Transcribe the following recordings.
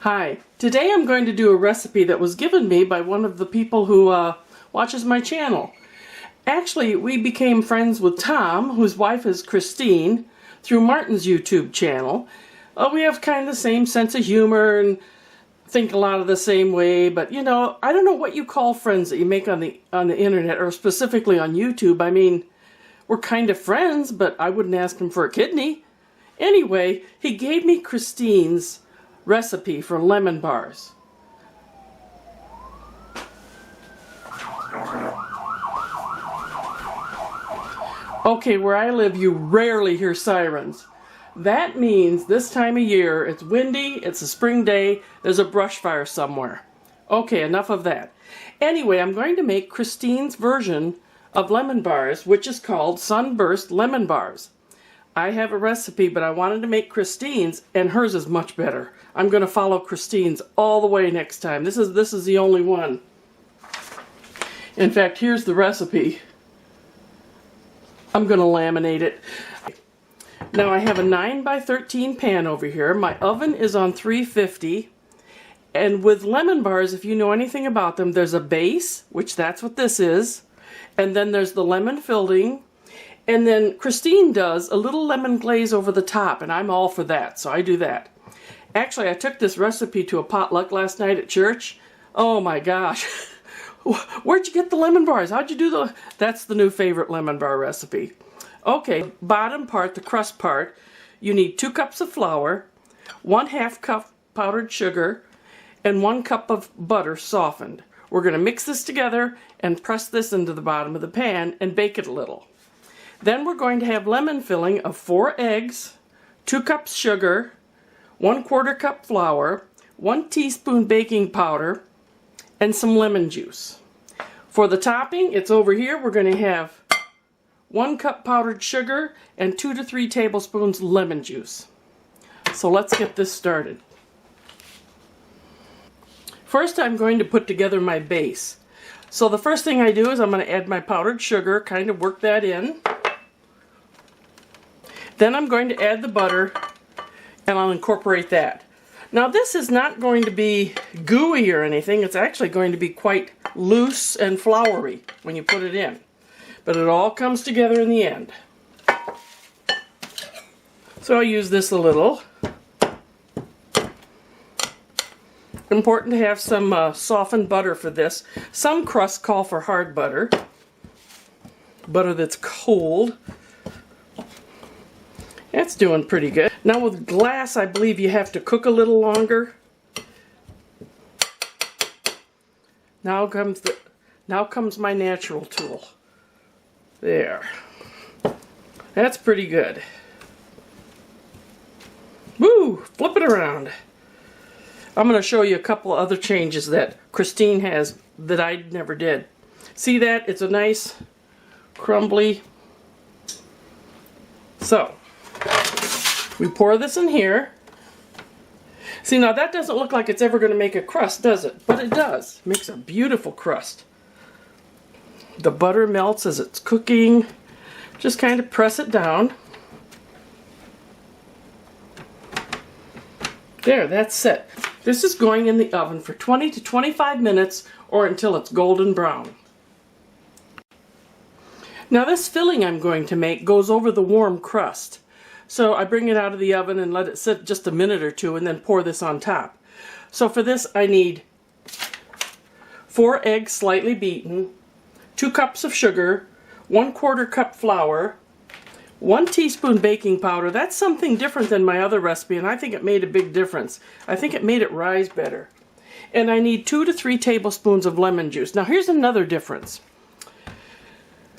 Hi, today I'm going to do a recipe that was given me by one of the people who watches my channel. Actually, we became friends with Tom, whose wife is Christine, through Martin's YouTube channel. We have kind of the same sense of humor and think a lot of the same way, but you know, I don't know what you call friends that you make on the internet or specifically on YouTube. I mean, we're kind of friends, but I wouldn't ask him for a kidney. Anyway, he gave me Christine's recipe for lemon bars. Okay, where I live you rarely hear sirens. That means this time of year, it's windy, it's a spring day, there's a brush fire somewhere. Okay, enough of that. Anyway, I'm going to make Christine's version of lemon bars, which is called Sunburst lemon bars. I have a recipe, but I wanted to make Christine's, and hers is much better. I'm going to follow Christine's all the way next time. This is the only one. In fact, here's the recipe. I'm going to laminate it. Now I have a 9x13 pan over here. My oven is on 350. And with lemon bars, if you know anything about them, there's a base, which that's what this is. And then there's the lemon filling. And then Christine does a little lemon glaze over the top, and I'm all for that, so I do that. Actually, I took this recipe to a potluck last night at church. Oh my gosh. Where'd you get the lemon bars? How'd you do the... That's the new favorite lemon bar recipe. Okay, bottom part, the crust part, you need 2 cups of flour, 1/2 cup powdered sugar, and 1 cup of butter softened. We're going to mix this together and press this into the bottom of the pan and bake it a little. Then we're going to have lemon filling of 4 eggs, 2 cups sugar, 1/4 cup flour, 1 teaspoon baking powder, and some lemon juice. For the topping, it's over here. We're going to have 1 cup powdered sugar and 2 to 3 tablespoons lemon juice. So let's get this started. First, I'm going to put together my base. So the first thing I do is I'm going to add my powdered sugar, kind of work that in. Then I'm going to add the butter, and I'll incorporate that. Now this is not going to be gooey or anything. It's actually going to be quite loose and floury when you put it in. But it all comes together in the end. So I'll use this a little. Important to have some softened butter for this. Some crusts call for hard butter. Butter that's cold. That's doing pretty good. Now with glass, I believe you have to cook a little longer. Now comes my natural tool. There. That's pretty good. Woo! Flip it around. I'm going to show you a couple of other changes that Christine has that I never did. See that? It's a nice crumbly. So, we pour this in here. See, now that doesn't look like it's ever going to make a crust, does it? But it does. It makes a beautiful crust. The butter melts as it's cooking. Just kind of press it down. There, that's set. This is going in the oven for 20 to 25 minutes or until it's golden brown. Now this filling I'm going to make goes over the warm crust. So I bring it out of the oven and let it sit just a minute or two and then pour this on top. So for this I need 4 eggs slightly beaten, 2 cups of sugar, 1/4 cup flour, 1 teaspoon baking powder. That's something different than my other recipe, and I think it made a big difference. I think it made it rise better. And I need 2 to 3 tablespoons of lemon juice. Now here's another difference.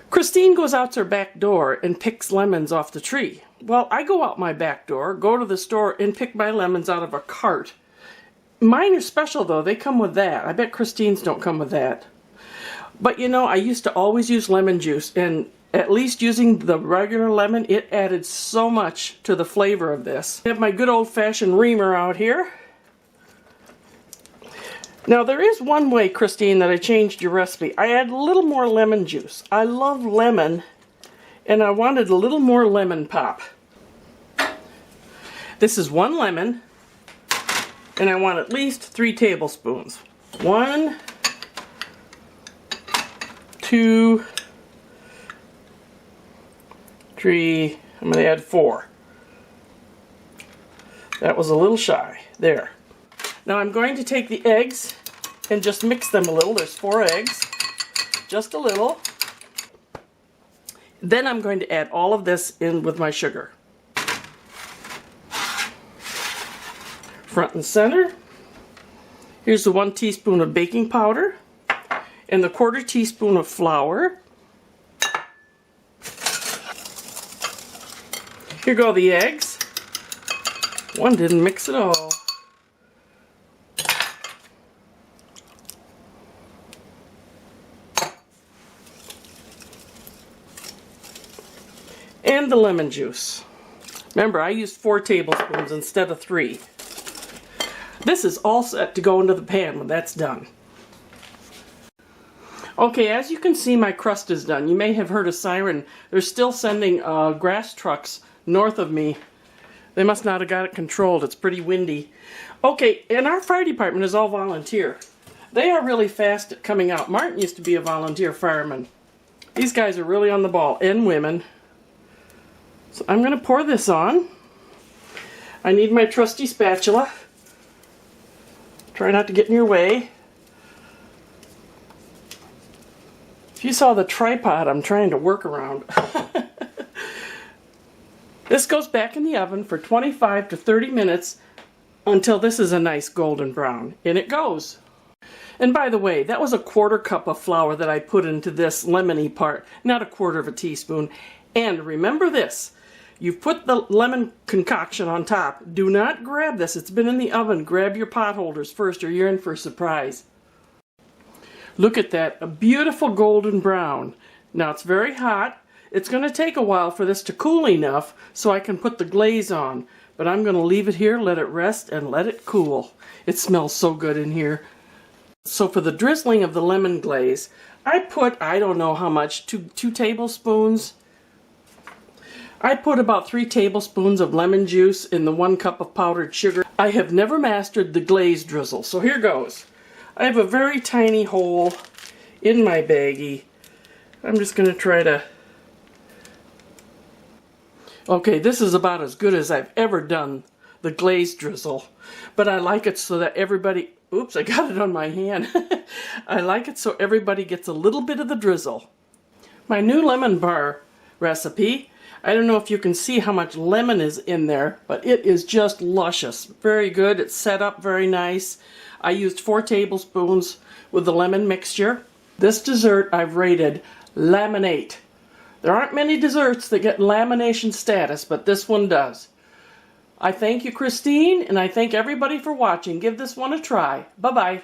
Christine goes out to her back door and picks lemons off the tree. Well, I go out my back door, go to the store, and pick my lemons out of a cart. Mine are special though, they come with that. I bet Christine's don't come with that. But you know, I used to always use lemon juice, and at least using the regular lemon, it added so much to the flavor of this. I have my good old-fashioned reamer out here. Now there is one way, Christine, that I changed your recipe. I add a little more lemon juice. I love lemon, and I wanted a little more lemon pop. This is 1 lemon, And I want at least 3 tablespoons. 1, 2, 3, I'm going to add 4. That was a little shy. There. Now I'm going to take the eggs and just mix them a little. There's 4 eggs. Just a little. Then I'm going to add all of this in with my sugar. Front and center. Here's the 1 teaspoon of baking powder and the 1/4 teaspoon of flour. Here go the eggs. One didn't mix at all. And the lemon juice. Remember, I used 4 tablespoons instead of 3. This is all set to go into the pan when that's done. Okay, as you can see, my crust is done. You may have heard a siren. They're still sending grass trucks north of me. They must not have got it controlled. It's pretty windy. Okay, and our fire department is all volunteer. They are really fast at coming out. Martin used to be a volunteer fireman. These guys are really on the ball, and women. So I'm going to pour this on. I need my trusty spatula. Try not to get in your way. If you saw the tripod I'm trying to work around. This goes back in the oven for 25 to 30 minutes until this is a nice golden brown. In it goes. And by the way, that was a 1/4 cup of flour that I put into this lemony part, not a 1/4 teaspoon. And remember this, you've put the lemon concoction on top. Do not grab this. It's been in the oven. Grab your pot holders first or you're in for a surprise. Look at that, a beautiful golden brown. Now it's very hot. It's going to take a while for this to cool enough so I can put the glaze on. But I'm going to leave it here, let it rest, and let it cool. It smells so good in here. So for the drizzling of the lemon glaze, I put, I don't know how much, 2 tablespoons. I put about 3 tablespoons of lemon juice in the 1 cup of powdered sugar. I have never mastered the glaze drizzle, so here goes. I have a very tiny hole in my baggie. I'm just going to try to... Okay, this is about as good as I've ever done the glaze drizzle. But I like it so that everybody... Oops, I got it on my hand. I like it so everybody gets a little bit of the drizzle. My new lemon bar recipe. I don't know if you can see how much lemon is in there, but it is just luscious. Very good. It's set up very nice. I used 4 tablespoons with the lemon mixture. This dessert I've rated laminate. There aren't many desserts that get lamination status, but this one does. I thank you, Christine, and I thank everybody for watching. Give this one a try. Bye-bye.